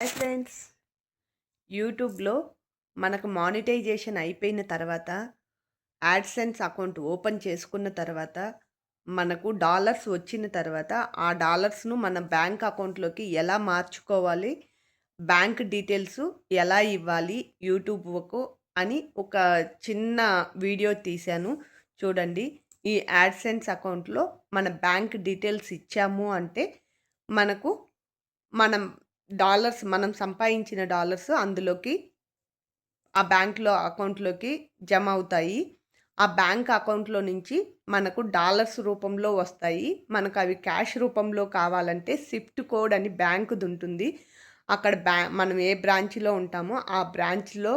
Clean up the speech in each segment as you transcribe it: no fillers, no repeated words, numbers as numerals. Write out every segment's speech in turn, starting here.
Hi friends, యూట్యూబ్లో మనకు monetisation అయిపోయిన తర్వాత యాడ్సెన్స్ అకౌంట్ ఓపెన్ చేసుకున్న తర్వాత మనకు డాలర్స్ వచ్చిన తర్వాత ఆ డాలర్స్ను మన బ్యాంక్ అకౌంట్లోకి ఎలా మార్చుకోవాలి, బ్యాంక్ డీటెయిల్స్ ఎలా ఇవ్వాలి యూట్యూబ్కు అని ఒక చిన్న వీడియో తీశాను. చూడండి, ఈ యాడ్సెన్స్ అకౌంట్లో మన బ్యాంక్ డీటెయిల్స్ ఇచ్చాము అంటే మనకు మనం మనం సంపాదించిన డాలర్స్ అందులోకి ఆ బ్యాంక్‌లో అకౌంట్‌లోకి జమ అవుతాయి. ఆ బ్యాంక్ అకౌంట్‌లో నుంచి మనకు డాలర్స్ రూపంలో వస్తాయి. మనకు అవి క్యాష్ రూపంలో కావాలంటే స్విఫ్ట్ కోడ్ అని బ్యాంకుదుంటుంది. అక్కడ మనం ఏ బ్రాంచ్‌లో ఉంటామో ఆ బ్రాంచ్‌లో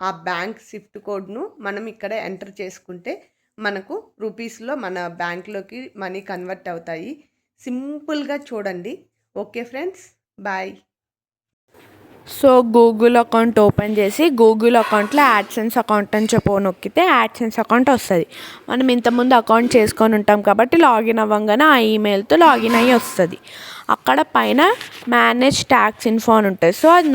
ఆ బ్యాంక్ స్విఫ్ట్ కోడ్‌ను మనం ఇక్కడ ఎంటర్ చేసుకుంటే మనకు రూపీస్‌లో మన బ్యాంక్‌లోకి మనీ కన్వర్ట్ అవుతాయి. సింపుల్‌గా చూడండి. Okay friends, bye. So Google account open చేసి గూగుల్ అకౌంట్లో యాడ్సెన్స్ అకౌంట్ అని చెప్పి నొక్కితే యాడ్సెన్స్ అకౌంట్ వస్తుంది. మనం ఇంతకుముందు అకౌంట్ చేసుకొని ఉంటాం కాబట్టి లాగిన్ అవ్వగానే ఆ ఈమెయిల్తో లాగిన్ అయ్యి వస్తుంది. అక్కడ పైన మేనేజ్ ట్యాక్స్ ఇన్ఫో అని ఉంటుంది. సో అది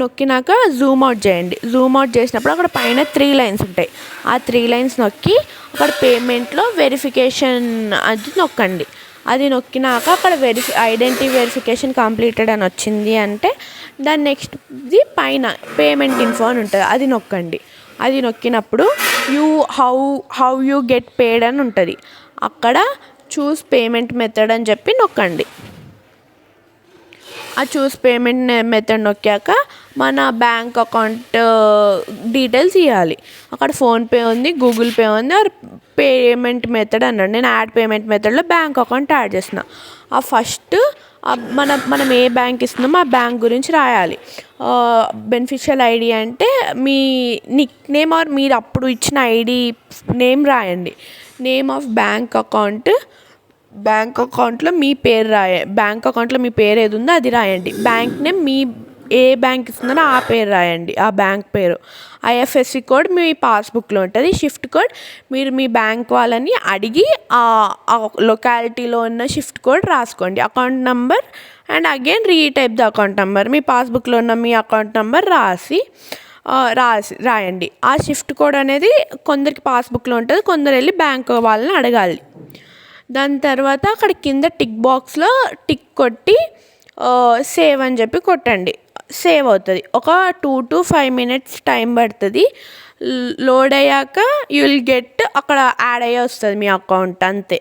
నొక్కినాక జూమ్ అవుట్ చేయండి. జూమ్ అవుట్ చేసినప్పుడు అక్కడ పైన 3 లైన్స్ ఉంటాయి. ఆ 3 లైన్స్ నొక్కి అక్కడ పేమెంట్లో వెరిఫికేషన్ అది నొక్కండి. అది నొక్కినాక అక్కడ ఐడెంటిటీ వెరిఫికేషన్ కంప్లీటెడ్ అని వచ్చింది అంటే దాని నెక్స్ట్ది పైన పేమెంట్ ఇన్ఫో అని ఉంటుంది, అది నొక్కండి. అది నొక్కినప్పుడు హౌ యూ గెట్ పేడ్ అని ఉంటుంది. అక్కడ చూస్ పేమెంట్ మెథడ్ అని చెప్పి నొక్కండి. ఆ చూస్ పేమెంట్ మెథడ్ నొక్కాక మన బ్యాంక్ అకౌంట్ డీటెయిల్స్ ఇవ్వాలి. అక్కడ ఫోన్పే ఉంది, గూగుల్ పే ఉంది, ఆర్ పేమెంట్ మెథడ్ అన్నాడు. నేను యాడ్ పేమెంట్ మెథడ్లో బ్యాంక్ అకౌంట్ యాడ్ చేసిన. ఆ ఫస్ట్ మనం ఏ బ్యాంక్ ఇస్తున్నామో ఆ బ్యాంక్ గురించి రాయాలి. బెనిఫిషియల్ ఐడి అంటే మీ నిక్ నేమ్ ఆర్ మీరు అప్పుడు ఇచ్చిన ఐడి నేమ్ రాయండి. నేమ్ ఆఫ్ బ్యాంక్ అకౌంట్లో మీ పేరు బ్యాంక్ అకౌంట్లో మీ పేరు ఏది ఉందో అది రాయండి. బ్యాంక్ నేమ్ మీ ఏ బ్యాంక్ ఇస్తున్నారో ఆ పేరు రాయండి, ఆ బ్యాంక్ పేరు. ఐఎఫ్ఎస్సి కోడ్ మీ పాస్బుక్లో ఉంటుంది. షిఫ్ట్ కోడ్ మీరు మీ బ్యాంక్ వాళ్ళని అడిగి ఆ లొకాలిటీలో ఉన్న షిఫ్ట్ కోడ్ రాసుకోండి. Account number and again retype the account number. మీ పాస్బుక్లో ఉన్న మీ అకౌంట్ నెంబర్ రాయండి. ఆ షిఫ్ట్ కోడ్ అనేది కొందరికి పాస్బుక్లో ఉంటుంది, కొందరు వెళ్ళి బ్యాంక్ వాళ్ళని అడగాలి. దాని తర్వాత అక్కడ కింద టిక్ బాక్స్లో టిక్ కొట్టి సేవ్ అని చెప్పి కొట్టండి. సేవ్ అవుతుంది. ఒక 2 to 5 minutes టైం పడుతుంది. లోడ్ అయ్యాక యూ విల్ గెట్ అక్కడ యాడ్ అయ్యి వస్తుంది మీ అకౌంట్, అంతే.